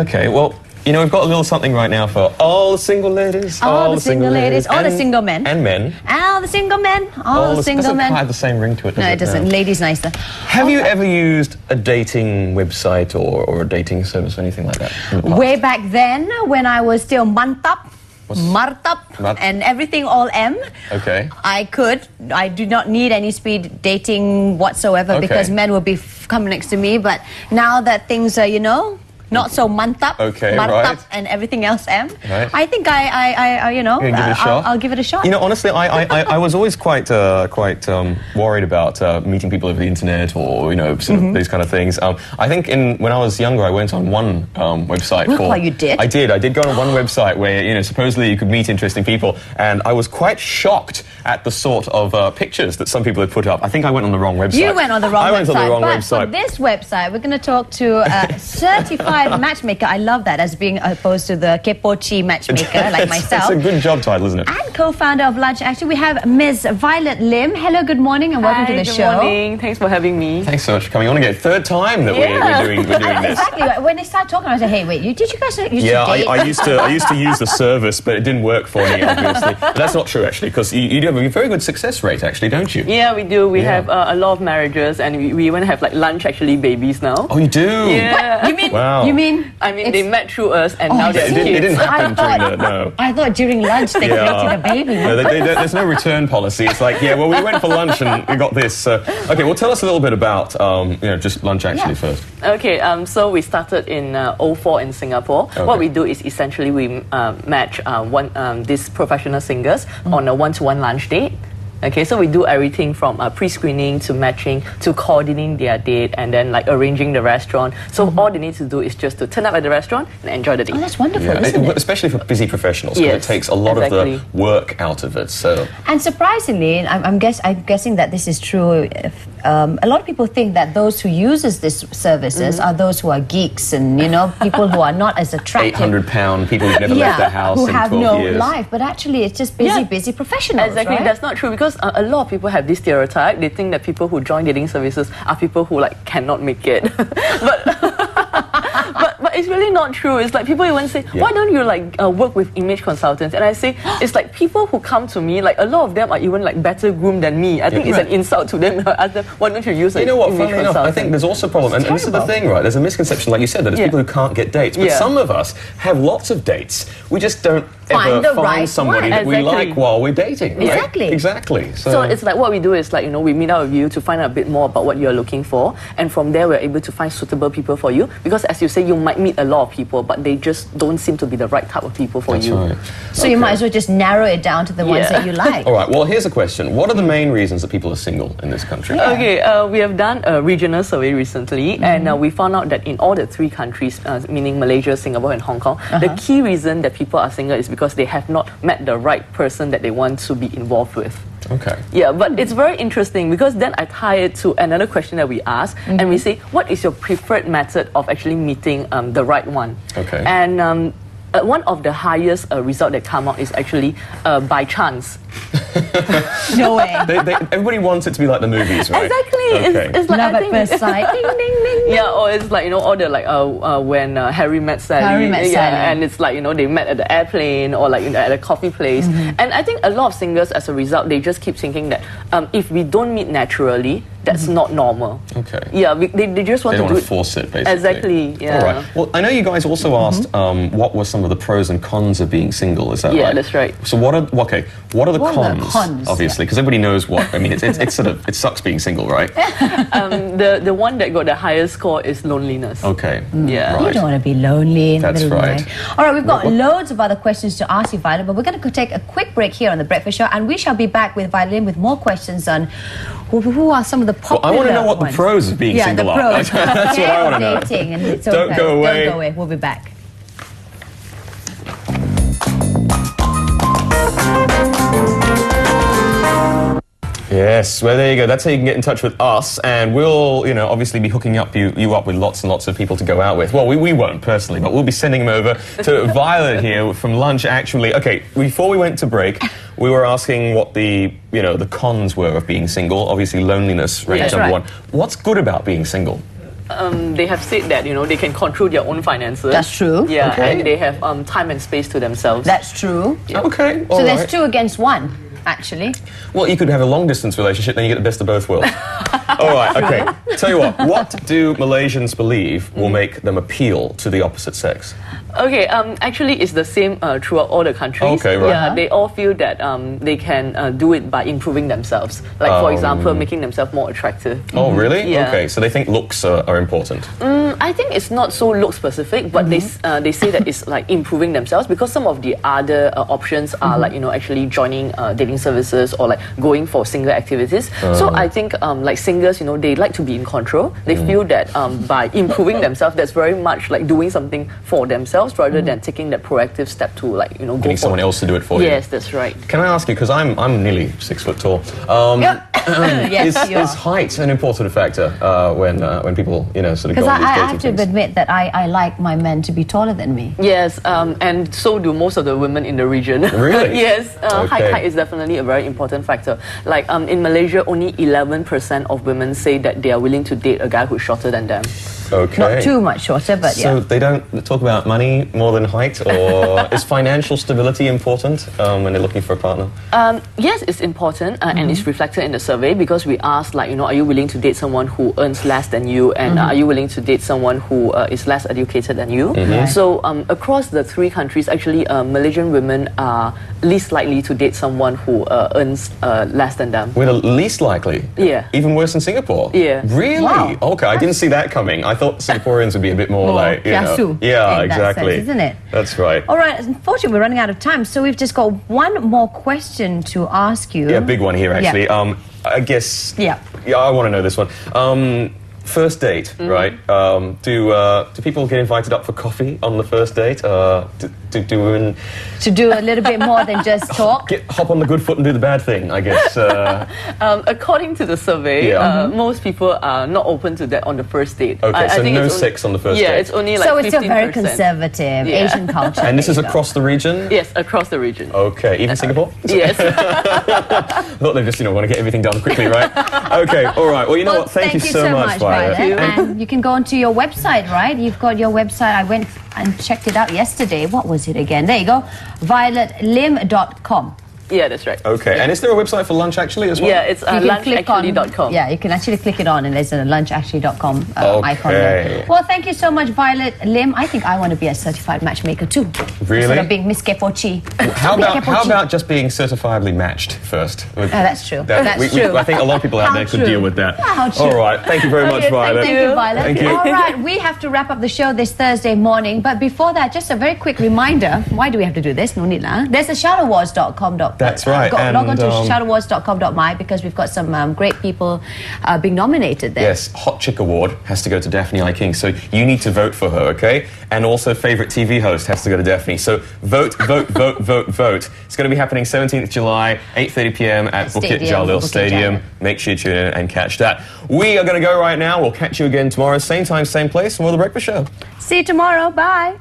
Okay, well, you know, we've got a little something right now for all the single ladies. All the single ladies. All the single men. And men. All the single men. All the single men. It doesn't have the same ring to it, does No, it doesn't. No. Ladies nicer. Have you ever used a dating website or a dating service or anything like that in the past? Way back then, when I was still mantap, and everything all M. Okay. I do not need any speed dating whatsoever because men will be come next to me. But now that things are, you know, not so mantap, and everything else M. Right. I think I you know, I'll give it a shot. You know, honestly, I was always quite worried about meeting people over the internet or, you know, sort of these kind of things. I think when I was younger, I went on one website. You did? I did go on one website where, you know, supposedly you could meet interesting people, and I was quite shocked at the sort of pictures that some people had put up. I think I went on the wrong website. You went on the wrong website. I went on the wrong but website. For this website, we're going to talk to a certified matchmaker. I love that, as being opposed to the kepochi matchmaker like myself. It's a good job title, isn't it? And co-founder of Lunch Action, we have Ms. Violet Lim. Hello, good morning, and welcome to the show. Good morning. Thanks for having me. Thanks so much for coming on again. Third time that we're doing this. Exactly. When they start talking, I was like, hey, wait, did you guys used to date? I used to use the service, but it didn't work for me, obviously. But that's not true, actually, because you do have a very good success rate, actually, don't you? Yeah, we do. We have a lot of marriages, and we even have like Lunch Actually babies now. Oh, you do? Yeah. You mean? Wow. You mean? I mean, they met through us, and now they're kids. It didn't happen during no. I thought during lunch they created a baby. No, there's no return policy. It's like, yeah, well, we went for lunch and we got this. Okay, well, tell us a little bit about, you know, just Lunch Actually first. Okay, so we started in 2004 in Singapore. Okay. What we do is essentially we match these professional singers on a one-to-one lunch date. Okay, so we do everything from pre-screening to matching to coordinating their date and then like arranging the restaurant. So all they need to do is just to turn up at the restaurant and enjoy the date. Oh, that's wonderful, isn't it? Especially for busy professionals, because it takes a lot of the work out of it. So. And surprisingly, I'm guessing that this is true. A lot of people think that those who uses this services are those who are geeks and, you know, people who are not as attractive. £800 people who've never left their house in 12 years. Who have no life. But actually, it's just busy professionals. Exactly, right? That's not true, because a lot of people have this stereotype. They think that people who join dating services are people who like cannot make it. But it's really not true. It's like people even say, why don't you like work with image consultants? And I say, it's like people who come to me, like a lot of them are even like better groomed than me. I think it's an insult to them. I ask them, why don't you use an image consultant? I think there's also a problem, and this is the thing, right? There's a misconception, like you said, that it's people who can't get dates. But some of us have lots of dates. We just don't ever find somebody that we like while we're dating. Right? Exactly. So it's like what we do is like, you know, we meet out with you to find out a bit more about what you're looking for, and from there we're able to find suitable people for you, because as you say, you might meet a lot of people, but they just don't seem to be the right type of people for you. Right. So you might as well just narrow it down to the ones that you like. All right, well, here's a question. What are the main reasons that people are single in this country? Okay, we have done a regional survey recently, and we found out that in all the 3 countries, meaning Malaysia, Singapore and Hong Kong, the key reason that people are single is because they have not met the right person that they want to be involved with. Okay. Yeah, but it's very interesting, because then I tie it to another question that we ask, and we say, what is your preferred method of actually meeting the right one? Okay. And one of the highest result that come out is actually by chance. No way. Everybody wants it to be like the movies, right? Exactly. Okay. It's like love at first sight. Ding, ding, ding, ding. Yeah, or it's like, you know, all the like when Harry met Sally. Harry met Sally. And it's like, you know, they met at the airplane or like at a coffee place. And I think a lot of singles, as a result, they just keep thinking that if we don't meet naturally, that's not normal. Okay. Yeah, they just want to do it. Force it, basically. Exactly. Yeah. All right. Well, I know you guys also asked what were some of the pros and cons of being single. Is that right? Yeah, that's right. So what are the cons? Obviously, because everybody knows what. I mean, it's sort of, it sucks being single, right? The one that got the highest score is loneliness. Okay. Yeah. You don't want to be lonely in the middle of the night. All right, we've got loads of other questions to ask you, Violet, but we're going to take a quick break here on The Breakfast Show, and we shall be back with Violet with more questions on who are some of the popular I want to know what the pros of being single are. That's what I want to know. Dating, and it's Don't go away. Don't go away. We'll be back. Yes, well, there you go. That's how you can get in touch with us, and we'll, you know, obviously be hooking you up with lots and lots of people to go out with. Well, we won't personally, but we'll be sending them over to Violet here from Lunch Actually. Okay, before we went to break, we were asking what the cons were of being single. Obviously, loneliness ranked number 1. What's good about being single? they have said that, you know, they can control their own finances. That's true. Yeah, okay. and they have time and space to themselves. That's true. Yeah. Okay, so there's 2 against 1, actually. Well, you could have a long-distance relationship, then you get the best of both worlds. All right, okay. Tell you what do Malaysians believe will make them appeal to the opposite sex? Okay, actually it's the same throughout all the countries. Okay, right. Yeah, they all feel that they can do it by improving themselves. Like, for example, making themselves more attractive. Oh, really? Yeah. Okay, so they think looks are important. I think it's not so look specific, but they say that it's like improving themselves, because some of the other options are like, you know, actually joining dating services or like going for single activities. So I think like singles, you know, they like to be in control. They feel that by improving themselves, that's very much like doing something for themselves rather than taking that proactive step to, like, you know, Getting someone else to do it for you. Yes, that's right. Can I ask you, because I'm nearly 6 foot tall. Yes, is height an important factor when people, you know, sort of go Because on these I dating have to things? admit that I like my men to be taller than me. Yes, and so do most of the women in the region. Really? Yes, Okay. height is definitely a very important factor. Like in Malaysia, only 11% of women say that they are willing to date a guy who's shorter than them. Okay. Not too much shorter, but So yeah. they don't talk about money more than height, or is financial stability important when they're looking for a partner? Yes, it's important, and it's reflected in the survey, because we asked, like, you know, are you willing to date someone who earns less than you, and are you willing to date someone who is less educated than you? So across the 3 countries, actually, Malaysian women are least likely to date someone who earns less than them. We're the least likely. Yeah. Even worse than Singapore. Yeah. Really? Wow. Okay, I didn't see that coming. I thought Singaporeans would be a bit more like, you know. kiasu Yeah, in that exactly. sense, isn't it? That's right. All right, unfortunately, we're running out of time, so we've just got one more question to ask you. Yeah, big one here actually. Yeah. I guess. Yeah. Yeah, I want to know this one. First date, right? Do people get invited up for coffee on the first date? Do women To do a little bit more than just talk. hop on the good foot and do the bad thing? I guess. According to the survey, most people are not open to that on the first date. Okay, I so think no it's sex on the first Yeah, date. it's only like So it's 15%. still very conservative Yeah. Asian culture. And this is There you go. across the region. Yes, across the region. Okay, even Singapore. Yes. Not they just want to get everything done quickly, right? Okay, all right. Well, you know Well, what? Thank you so much, Violet. And you can go onto your website, right? You've got your website. I went and checked it out yesterday. What was it again? There you go. violetlim.com. Yeah, that's right. Okay, and is there a website for lunch actually as well? Yeah, it's You can click on- lunchactually.com. Yeah, you can actually click it on and there's a lunchactually.com icon Okay. there. Well, thank you so much, Violet Lim. I think I want to be a certified matchmaker too. Really? Instead of being Miss Kepochi. How about just being certifiably matched first? That's true. That's true. I think a lot of people out How there could true. deal with that. How true. All right, thank you very much, Okay, Violet. Thank you, Violet. Thank you. All right, we have to wrap up the show this Thursday morning. But before that, just a very quick reminder. Why do we have to do this? No need lah. There's a shoutawards.com. That's right, Log on to and, shoutawards.com.my because we've got some great people being nominated there. Yes, Hot Chick Award has to go to Daphne I. King, so you need to vote for her, okay? And also favourite TV host has to go to Daphne. So vote, vote, vote, vote, vote. It's going to be happening 17th July, 8:30 p.m. at Bukit Jalil Stadium. Make sure you tune in and catch that. We are going to go right now. We'll catch you again tomorrow, same time, same place, for The Breakfast Show. See you tomorrow. Bye.